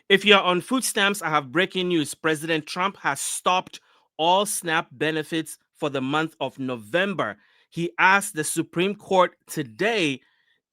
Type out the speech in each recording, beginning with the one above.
If you're on food stamps, I have breaking news. President Trump has stopped all SNAP benefits for the month of November. He asked the Supreme Court today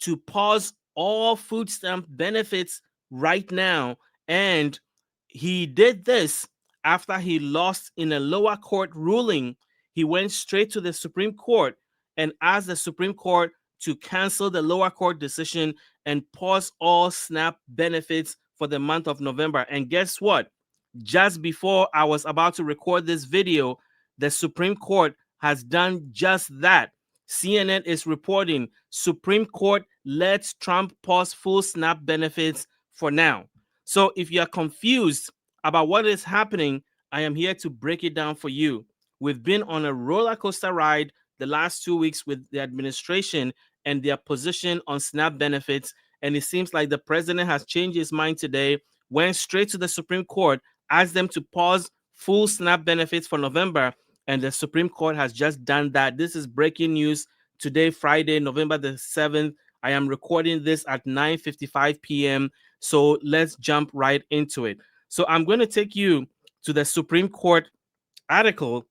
to pause all food stamp benefits right now. And he did this after he lost in a lower court ruling. He went straight to the Supreme Court and asked the Supreme Court to cancel the lower court decision and pause all SNAP benefits for the month of November. And guess what? Just before I was about to record this video, the Supreme Court has done just that. CNN is reporting Supreme Court lets Trump pause full SNAP benefits for now. So if you're confused about what is happening, I am here to break it down for you. We've been on a roller coaster ride the last 2 weeks with the administration and their position on SNAP benefits. And it seems like the president has changed his mind today, went straight to the Supreme Court, asked them to pause full SNAP benefits for November. And the Supreme Court has just done that. This is breaking news today, Friday, November the 7th. I am recording this at 9:55 p.m. So let's jump right into it. So I'm going to take you to the Supreme Court article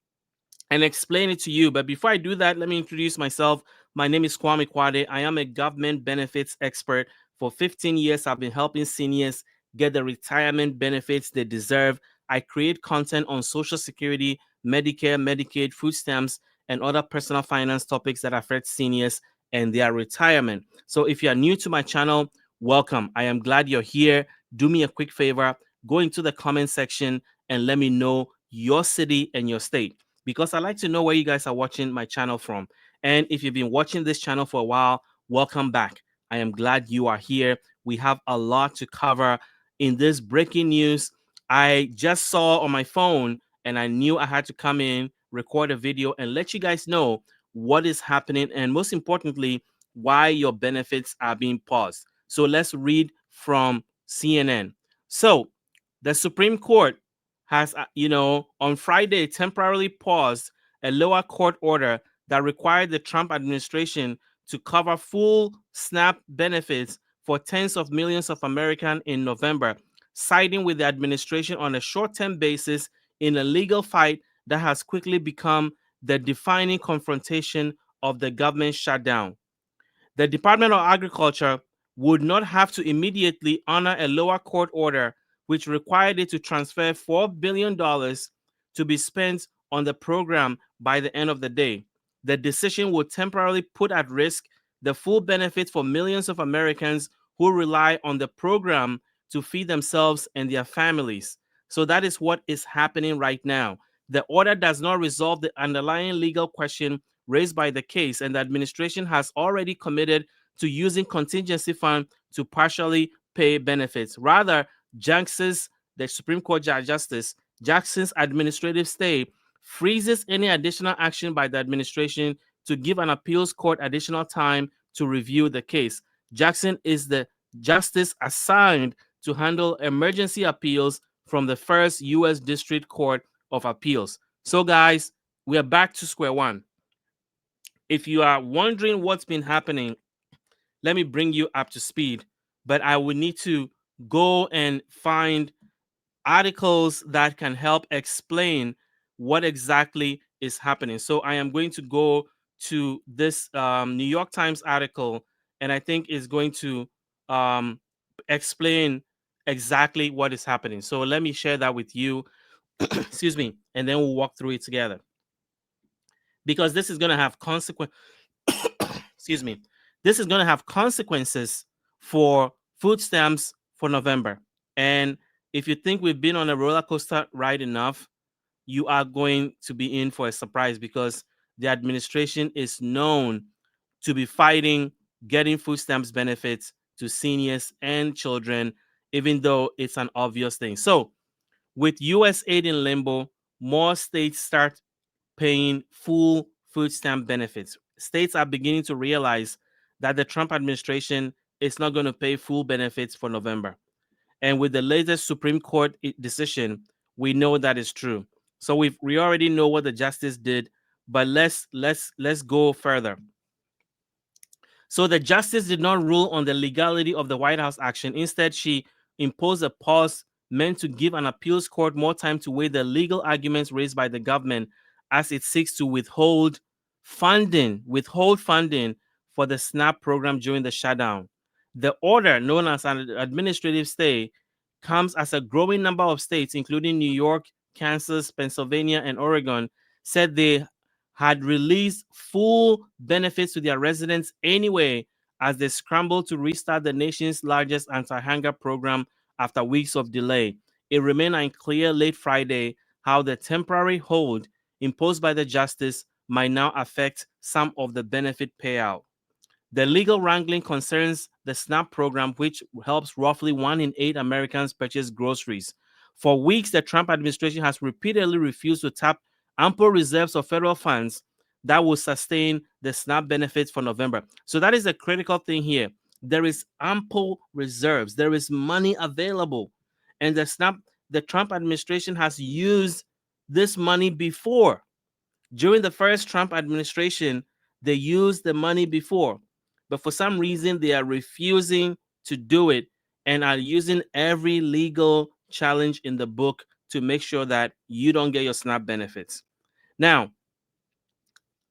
and explain it to you. But before I do that, let me introduce myself. My name is Kwame Kwade. I am a government benefits expert. For 15 years, I've been helping seniors get the retirement benefits they deserve. I create content on Social Security, Medicare, Medicaid, food stamps, and other personal finance topics that affect seniors and their retirement. So if you are new to my channel, welcome. I am glad you're here. Do me a quick favor, go into the comment section and let me know your city and your state, because I like to know where you guys are watching my channel from. And if you've been watching this channel for a while, welcome back. I am glad you are here. We have a lot to cover in this breaking news. I just saw on my phone and I knew I had to come in, record a video, and let you guys know what is happening, and most importantly, why your benefits are being paused. So let's read from CNN. So the Supreme Court has, on Friday temporarily paused a lower court order that required the Trump administration to cover full SNAP benefits for tens of millions of Americans in November, siding with the administration on a short-term basis in a legal fight that has quickly become the defining confrontation of the government shutdown. The Department of Agriculture would not have to immediately honor a lower court order which required it to transfer $4 billion to be spent on the program by the end of the day. The decision would temporarily put at risk the full benefits for millions of Americans who rely on the program to feed themselves and their families. So that is what is happening right now. The order does not resolve the underlying legal question raised by the case, and the administration has already committed to using contingency fund to partially pay benefits. Rather, the Supreme Court Justice Jackson's administrative stay freezes any additional action by the administration to give an appeals court additional time to review the case. Jackson is the justice assigned to handle emergency appeals from the first U.S. District Court of Appeals. So, guys, we are back to square one. If you are wondering what's been happening, let me bring you up to speed. But I will need to go and find articles that can help explain what exactly is happening. So I am going to go to this New York Times article, and I think is going to explain exactly what is happening. So let me share that with you. Excuse me, and then we'll walk through it together, because this is going to have consequences. Excuse me. This is going to have consequences for food stamps for November. And if you think we've been on a roller coaster ride enough, you are going to be in for a surprise, because the administration is known to be fighting getting food stamps benefits to seniors and children, even though it's an obvious thing. So, with U.S. aid in limbo, more states start paying full food stamp benefits. States are beginning to realize that the Trump administration is not going to pay full benefits for November. And with the latest Supreme Court decision, we know that is true. So we already know what the justice did, but let's go further. So the justice did not rule on the legality of the White House action. Instead, she imposed a pause meant to give an appeals court more time to weigh the legal arguments raised by the government as it seeks to withhold funding for the SNAP program during the shutdown. The order, known as an administrative stay, comes as a growing number of states, including New York, Kansas, Pennsylvania, and Oregon, said they had released full benefits to their residents anyway as they scrambled to restart the nation's largest anti-hunger program after weeks of delay. It remained unclear late Friday how the temporary hold imposed by the justice might now affect some of the benefit payout. The legal wrangling concerns the SNAP program, which helps roughly 1 in 8 Americans purchase groceries. For weeks, the Trump administration has repeatedly refused to tap ample reserves of federal funds that will sustain the SNAP benefits for November. So that is a critical thing here. There is ample reserves. There is money available. And the Trump administration has used this money before. During the first Trump administration, they used the money before, but for some reason, they are refusing to do it and are using every legal challenge in the book to make sure that you don't get your SNAP benefits. Now,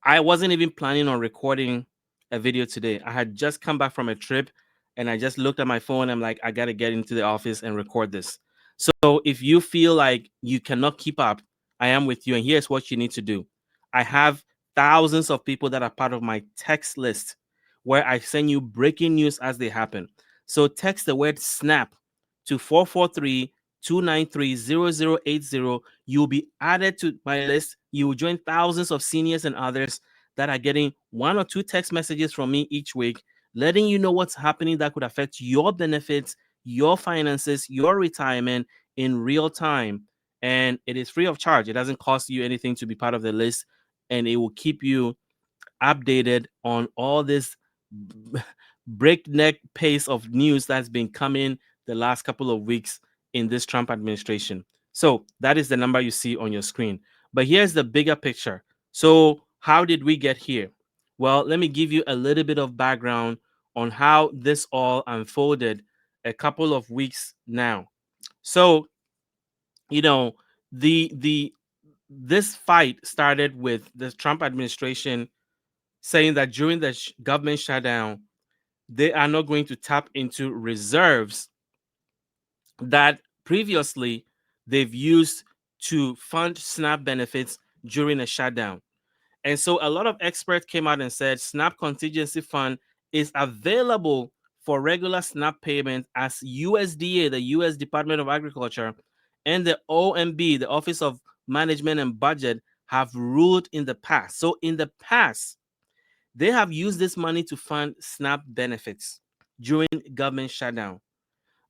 I wasn't even planning on recording a video today. I had just come back from a trip and I just looked at my phone. I'm like, I got to get into the office and record this. So if you feel like you cannot keep up, I am with you. And here's what you need to do. I have thousands of people that are part of my text list where I send you breaking news as they happen. So text the word SNAP to 443-293-0080. You'll be added to my list. You will join thousands of seniors and others that are getting 1 or 2 text messages from me each week, letting you know what's happening that could affect your benefits, your finances, your retirement in real time. And it is free of charge. It doesn't cost you anything to be part of the list, and it will keep you updated on all this breakneck pace of news that's been coming the last couple of weeks in this Trump administration. So that is the number you see on your screen. But here's the bigger picture. So how did we get here? Well, let me give you a little bit of background on how this all unfolded a couple of weeks now. So, the this fight started with the Trump administration saying that during the government shutdown, they are not going to tap into reserves that previously they've used to fund SNAP benefits during a shutdown. And so a lot of experts came out and said SNAP contingency fund is available for regular SNAP payment as USDA, the US Department of Agriculture, and the OMB, the Office of Management and Budget, have ruled in the past. So in the past, they have used this money to fund SNAP benefits during government shutdown.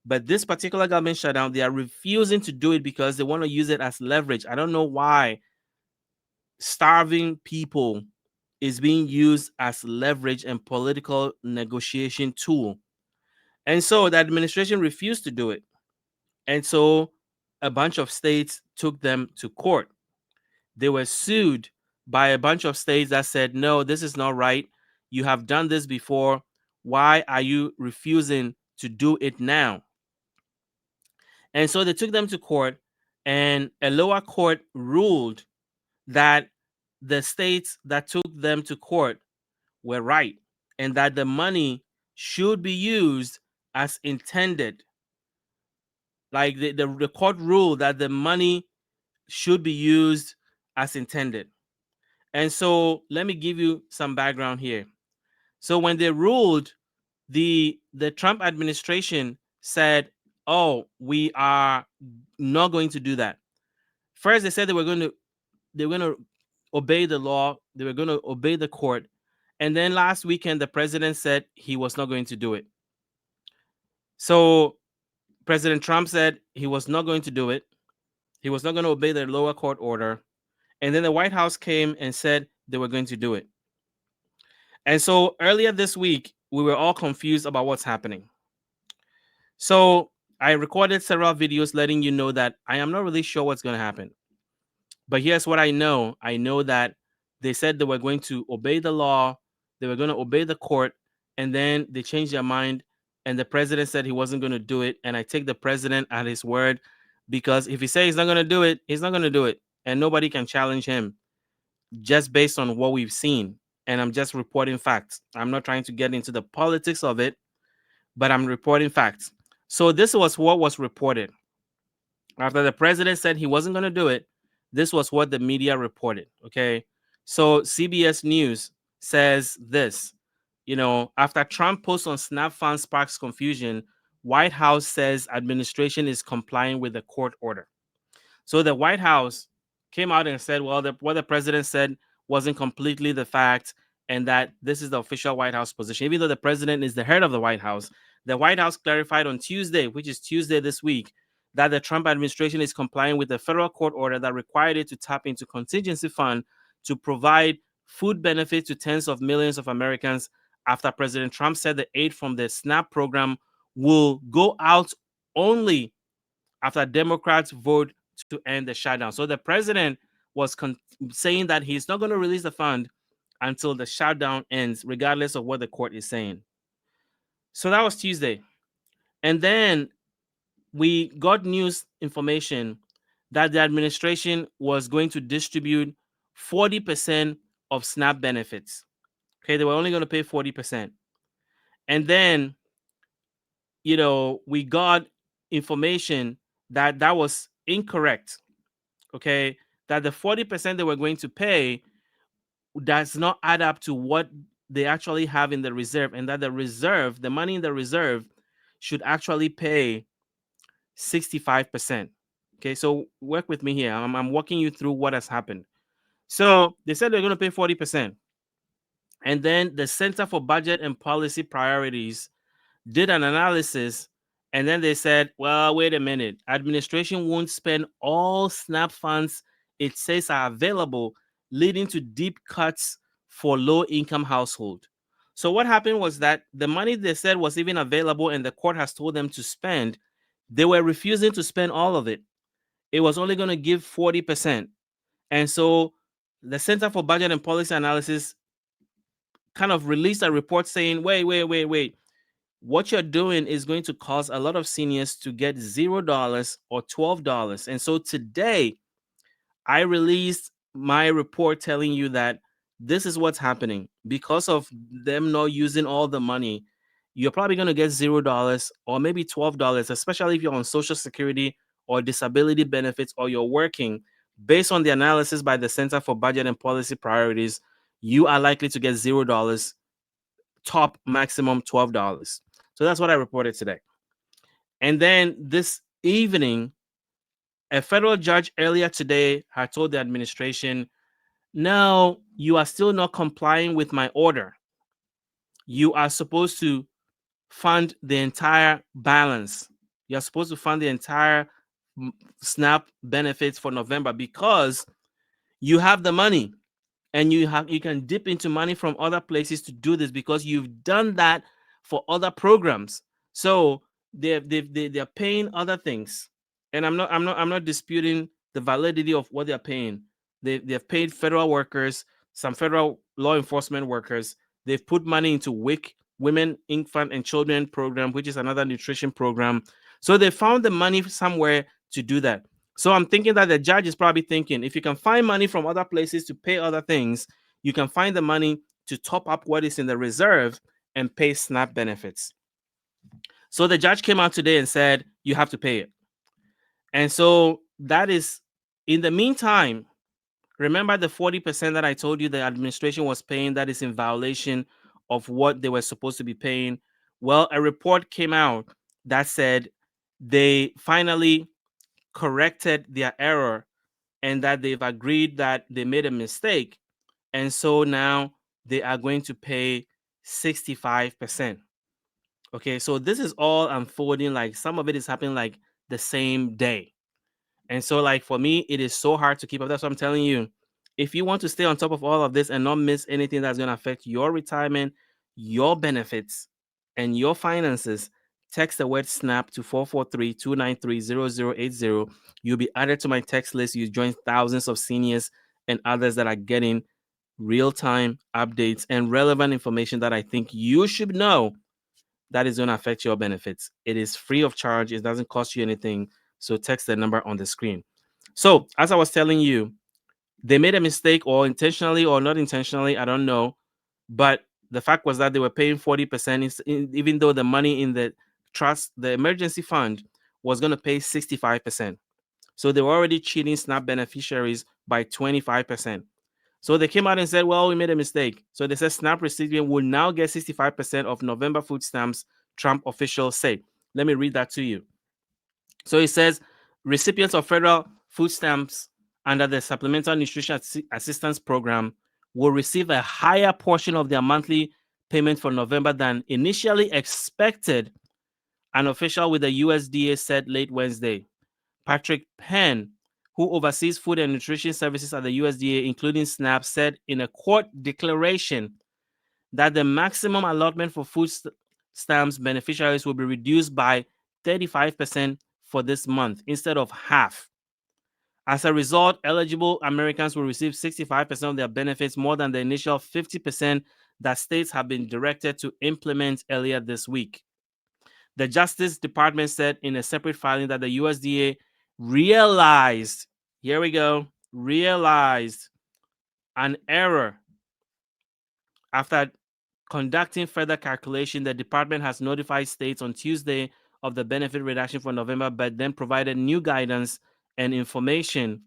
But this particular government shutdown, they are refusing to do it because they want to use it as leverage. I don't know why starving people is being used as leverage and political negotiation tool. And so the administration refused to do it. And so a bunch of states took them to court. They were sued by a bunch of states that said, no, this is not right. You have done this before. Why are you refusing to do it now? And so they took them to court, and a lower court ruled that the states that took them to court were right and that the money should be used as intended. Like the court ruled that the money should be used as intended. And so let me give you some background here. So when they ruled, the Trump administration said, "Oh, we are not going to do that." First, they said they were going to obey the law. They were going to obey the court. And then last weekend, the president said he was not going to do it. So President Trump said he was not going to do it. He was not going to obey the lower court order. And then the White House came and said they were going to do it. And so earlier this week, we were all confused about what's happening. So I recorded several videos letting you know that I am not really sure what's going to happen. But here's what I know. I know that they said they were going to obey the law. They were going to obey the court. And then they changed their mind. And the president said he wasn't going to do it. And I take the president at his word. because if he says he's not going to do it, he's not going to do it. And nobody can challenge him just based on what we've seen. And I'm just reporting facts. I'm not trying to get into the politics of it, but I'm reporting facts. So this was what was reported. After the president said he wasn't going to do it, this was what the media reported. Okay. So CBS News says this, after Trump posts on Snap Fan sparks confusion, White House says administration is complying with the court order. So the White House came out and said, well, what the president said wasn't completely the fact, and that this is the official White House position. Even though the president is the head of the White House clarified on Tuesday, which is Tuesday this week, that the Trump administration is complying with the federal court order that required it to tap into contingency fund to provide food benefits to tens of millions of Americans after President Trump said the aid from the SNAP program will go out only after Democrats vote to end the shutdown. So the president was saying that he's not going to release the fund until the shutdown ends, regardless of what the court is saying. So that was Tuesday. And then we got news information that the administration was going to distribute 40% of SNAP benefits. Okay, they were only going to pay 40%. And then, we got information that was incorrect. Okay, that the 40% they were going to pay does not add up to what they actually have in the reserve, and that the money in the reserve should actually pay 65%. Okay, so work with me here. I'm walking you through what has happened. So they said they're going to pay 40%. And then the Center for Budget and Policy Priorities did an analysis, and then they said, well, wait a minute. Administration won't spend all SNAP funds it says are available, leading to deep cuts for low-income households. So what happened was that the money they said was even available and the court has told them to spend, they were refusing to spend all of it. It was only going to give 40%. And so the Center for Budget and Policy Analysis kind of released a report saying, wait. What you're doing is going to cause a lot of seniors to get $0 or $12. And so today, I released my report telling you that this is what's happening. Because of them not using all the money, you're probably going to get $0 or maybe $12, especially if you're on Social Security or disability benefits or you're working. Based on the analysis by the Center for Budget and Policy Priorities, you are likely to get $0, top maximum $12. So that's what I reported today. And then this evening, a federal judge earlier today had told the administration, no, you are still not complying with my order. You are supposed to fund the entire balance. You're supposed to fund the entire SNAP benefits for November because you have the money and you can dip into money from other places to do this because you've done that for other programs. So they're paying other things, and I'm not disputing the validity of what they're paying. They've paid federal workers, some federal law enforcement workers. They've put money into WIC, Women, Infant, and Children program, which is another nutrition program. So they found the money somewhere to do that. So I'm thinking that the judge is probably thinking, if you can find money from other places to pay other things, you can find the money to top up what is in the reserve and pay SNAP benefits. So the judge came out today and said, you have to pay it. And so that is, in the meantime, remember the 40% that I told you the administration was paying that is in violation of what they were supposed to be paying? Well, a report came out that said they finally corrected their error and that they've agreed that they made a mistake. And so now they are going to pay 65%. Okay, so this is all unfolding, like some of it is happening like the same day. And so, like, for me, it is so hard to keep up. That's what I'm telling you. If you want to stay on top of all of this and not miss anything that's going to affect your retirement, your benefits, and your finances, text the word SNAP to 443-293-0080. You'll be added to my text list. You join thousands of seniors and others that are getting real-time updates and relevant information that I think you should know that is going to affect your benefits. It is free of charge. It doesn't cost you anything. So text the number on the screen. So as I was telling you, they made a mistake, or intentionally or not intentionally, I don't know. But the fact was that they were paying 40%, even though the money in the trust, the emergency fund, was going to pay 65%. So they were already cheating SNAP beneficiaries by 25%. So they came out and said, well, we made a mistake. So they said SNAP recipient will now get 65% of November food stamps, Trump officials say. Let me read that to you. So it says recipients of federal food stamps under the Supplemental Nutrition Assistance Program will receive a higher portion of their monthly payment for November than initially expected, an official with the USDA said late Wednesday. Patrick Penn, who oversees food and nutrition services at the USDA, including SNAP, said in a court declaration that the maximum allotment for food stamps beneficiaries will be reduced by 35% for this month instead of half. As a result, eligible Americans will receive 65% of their benefits, more than the initial 50% that states have been directed to implement earlier this week. The Justice Department said in a separate filing that the USDA realized, here we go, realized an error. After conducting further calculation, the department has notified states on Tuesday of the benefit reduction for November, but then provided new guidance and information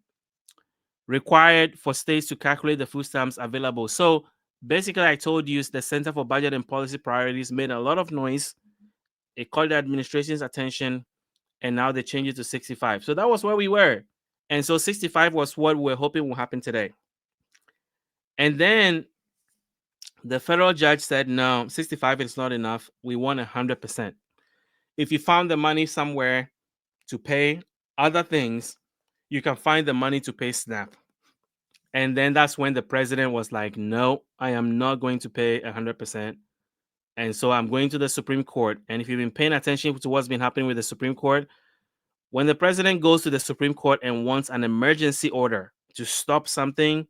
required for states to calculate the food stamps available. So basically, I told you the Center for Budget and Policy Priorities made a lot of noise. It called the administration's attention, and now they changed it to 65. So that was where we were. And so 65 was what we're hoping will happen today. And then the federal judge said, no, 65 is not enough. We want 100%. If you found the money somewhere to pay other things, you can find the money to pay SNAP. And then that's when the president was like, no, I am not going to pay 100%. And so I'm going to the Supreme Court. And if you've been paying attention to what's been happening with the Supreme Court, when the president goes to the Supreme Court and wants an emergency order to stop something,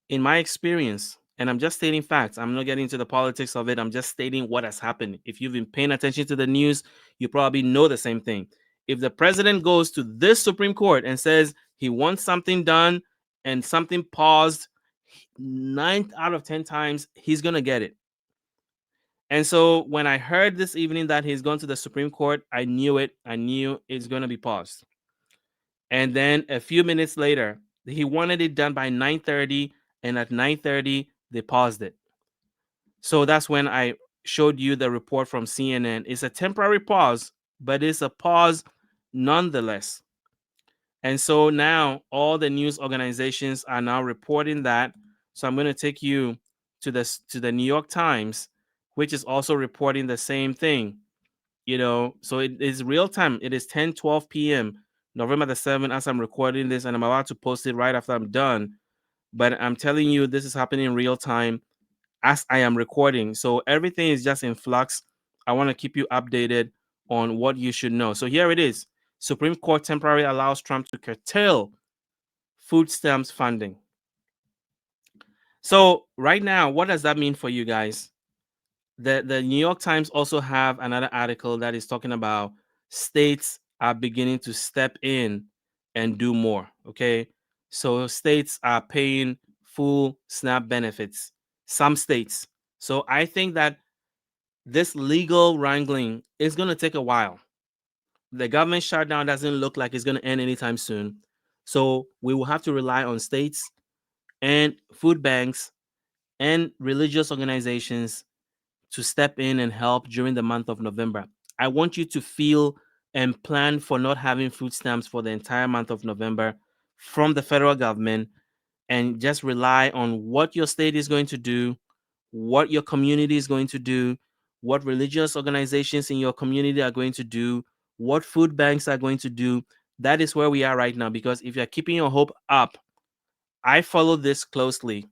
in my experience, and I'm just stating facts, I'm not getting into the politics of it, I'm just stating what has happened. If you've been paying attention to the news, you probably know the same thing. If the president goes to this Supreme Court and says he wants something done and something paused, 9 out of 10 times, he's going to get it. And so when I heard this evening that he's gone to the Supreme Court, I knew it. I knew it's going to be paused. And then a few minutes later, he wanted it done by 9:30, and at 9:30, they paused it. So that's when I showed you the report from CNN. It's a temporary pause, but it's a pause nonetheless. And so now all the news organizations are now reporting that. So I'm going to take you to the New York Times, which is also reporting the same thing. So it is real time. It is 10:12 p.m. November the 7th as I'm recording this, and I'm about to post it right after I'm done. But I'm telling you, this is happening in real time as I am recording. So everything is just in flux. I want to keep you updated on what you should know. So here it is. Supreme Court temporarily allows Trump to curtail food stamps funding. So right now, what does that mean for you guys? The New York Times also have another article that is talking about states are beginning to step in and do more. Okay. So states are paying full SNAP benefits, some states. So I think that this legal wrangling is going to take a while. The government shutdown doesn't look like it's going to end anytime soon. So we will have to rely on states and food banks and religious organizations to step in and help during the month of November. I want you to feel and plan for not having food stamps for the entire month of November from the federal government, and just rely on what your state is going to do, what your community is going to do, what religious organizations in your community are going to do, what food banks are going to do. That is where we are right now, because if you're keeping your hope up, I follow this closely.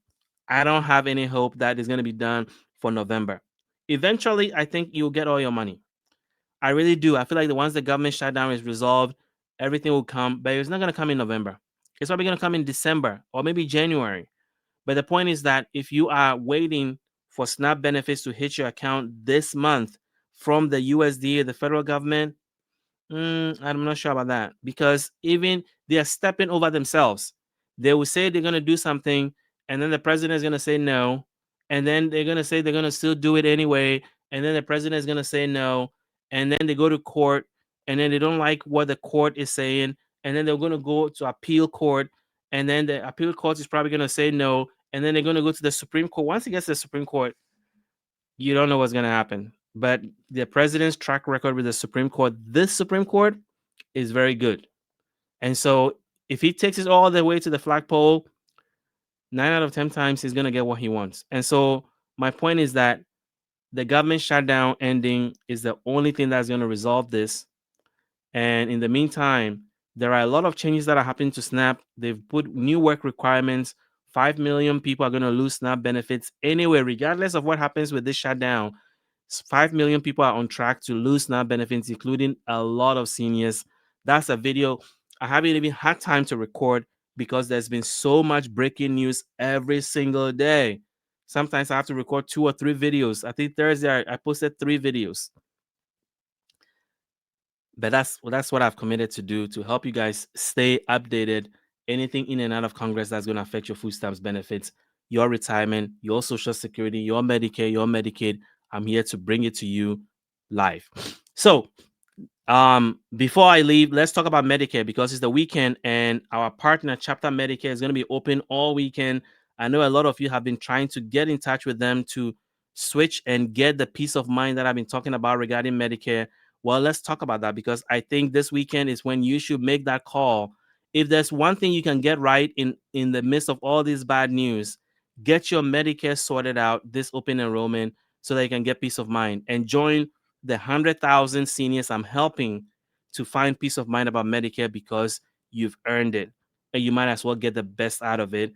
I don't have any hope that is going to be done for November. Eventually, I think you'll get all your money. I really do. I feel like once the government shutdown is resolved, everything will come, but it's not going to come in November. It's probably going to come in December or maybe January. But the point is that if you are waiting for SNAP benefits to hit your account this month from the USDA, the federal government, I'm not sure about that because even they are stepping over themselves. They will say they're going to do something, and then the president is going to say no, and then they're going to say they're going to still do it anyway, and then the president is going to say no, and then they go to court, and then they don't like what the court is saying, and then they're going to go to appeal court, and then the appeal court is probably going to say no, and then they're going to go to the Supreme Court. Once it gets to the Supreme Court, you don't know what's going to happen. But the president's track record with the Supreme Court, this Supreme Court, is very good. And so if he takes it all the way to the flagpole, 9 out of 10 times he's going to get what he wants. And so my point is that the government shutdown ending is the only thing that's going to resolve this. And in the meantime, there are a lot of changes that are happening to SNAP. They've put new work requirements. 5 million people are going to lose SNAP benefits anyway, regardless of what happens with this shutdown. 5 million people are on track to lose SNAP benefits, including a lot of seniors. That's a video I haven't even had time to record because there's been so much breaking news every single day. Sometimes I have to record 2 or 3 videos. I think Thursday I posted 3 videos. But that's what I've committed to do to help you guys stay updated. Anything in and out of Congress that's going to affect your food stamps benefits, your retirement, your Social Security, your Medicare, your Medicaid. I'm here to bring it to you live. So before I leave, let's talk about Medicare because it's the weekend and our partner Chapter Medicare is going to be open all weekend. I know a lot of you have been trying to get in touch with them to switch and get the peace of mind that I've been talking about regarding Medicare. Well, let's talk about that because I think this weekend is when you should make that call. If there's one thing you can get right in the midst of all this bad news, get your Medicare sorted out this open enrollment so that you can get peace of mind and join the 100,000 seniors I'm helping to find peace of mind about Medicare because you've earned it. And you might as well get the best out of it.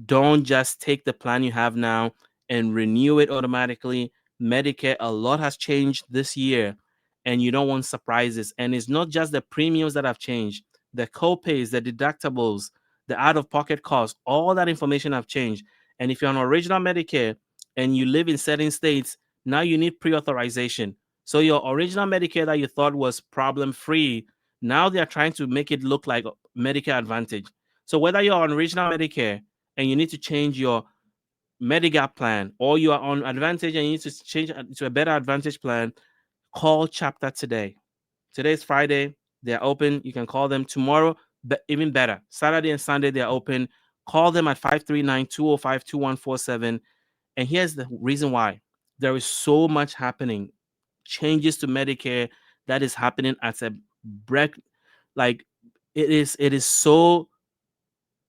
Don't just take the plan you have now and renew it automatically. Medicare, a lot has changed this year, and you don't want surprises. And it's not just the premiums that have changed, the co-pays, the deductibles, the out-of-pocket costs, all that information have changed. And if you're on original Medicare and you live in certain states, now you need pre-authorization. So your original Medicare that you thought was problem-free, now they are trying to make it look like Medicare Advantage. So whether you're on original Medicare and you need to change your Medigap plan, or you are on Advantage and you need to change to a better Advantage plan, call Chapter today. Today is Friday. They're open. You can call them tomorrow, but even better. Saturday and Sunday, they're open. Call them at 539-205-2147. And here's the reason why. There is so much happening. Changes to Medicare that is happening at a break. Like it is so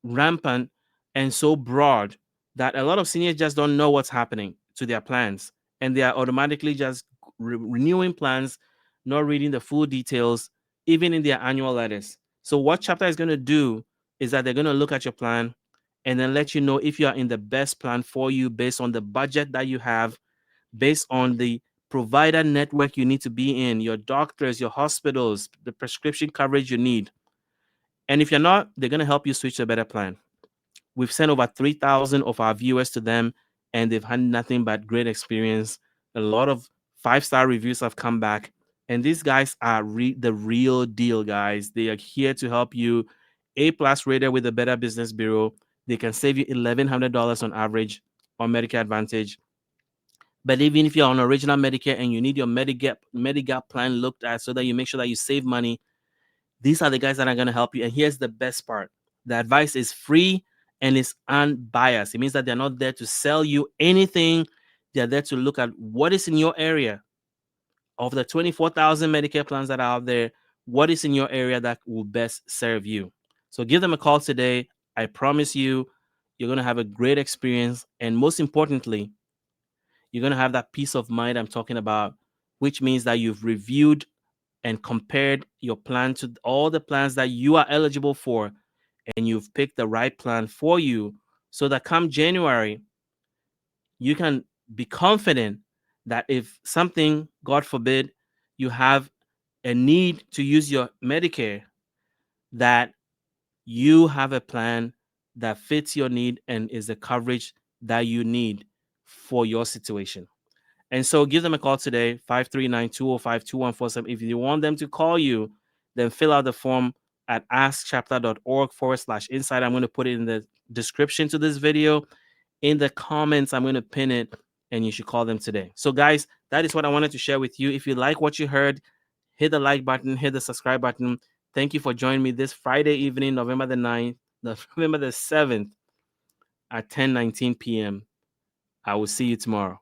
rampant and so broad that a lot of seniors just don't know what's happening to their plans, and they are automatically just renewing plans, not reading the full details even in their annual letters. So what Chapter is going to do is that they're going to look at your plan and then let you know if you are in the best plan for you based on the budget that you have, based on the provider network you need to be in, your doctors, your hospitals, the prescription coverage you need. And if you're not, they're going to help you switch to a better plan. We've sent over 3,000 of our viewers to them, and they've had nothing but great experience. A lot of 5-star reviews have come back. And these guys are the real deal, guys. They are here to help you. A+ rated with the Better Business Bureau. They can save you $1,100 on average on Medicare Advantage. But even if you're on original Medicare and you need your Medigap plan looked at so that you make sure that you save money, these are the guys that are going to help you. And here's the best part. The advice is free and it's unbiased. It means that they're not there to sell you anything. They're there to look at what is in your area. Of the 24,000 Medicare plans that are out there, what is in your area that will best serve you? So give them a call today. I promise you, you're going to have a great experience. And most importantly, you're going to have that peace of mind I'm talking about, which means that you've reviewed and compared your plan to all the plans that you are eligible for, and you've picked the right plan for you so that come January, you can be confident that if something, God forbid, you have a need to use your Medicare, that you have a plan that fits your need and is the coverage that you need for your situation. And so give them a call today, 539-205-2147. If you want them to call you, then fill out the form at askchapter.org/insight. I'm going to put it in the description to this video. In the comments, I'm going to pin it, and you should call them today. So guys, that is what I wanted to share with you. If you like what you heard, hit the like button, hit the subscribe button. Thank you for joining me this Friday evening, November the 7th at 10:19 p.m. I will see you tomorrow.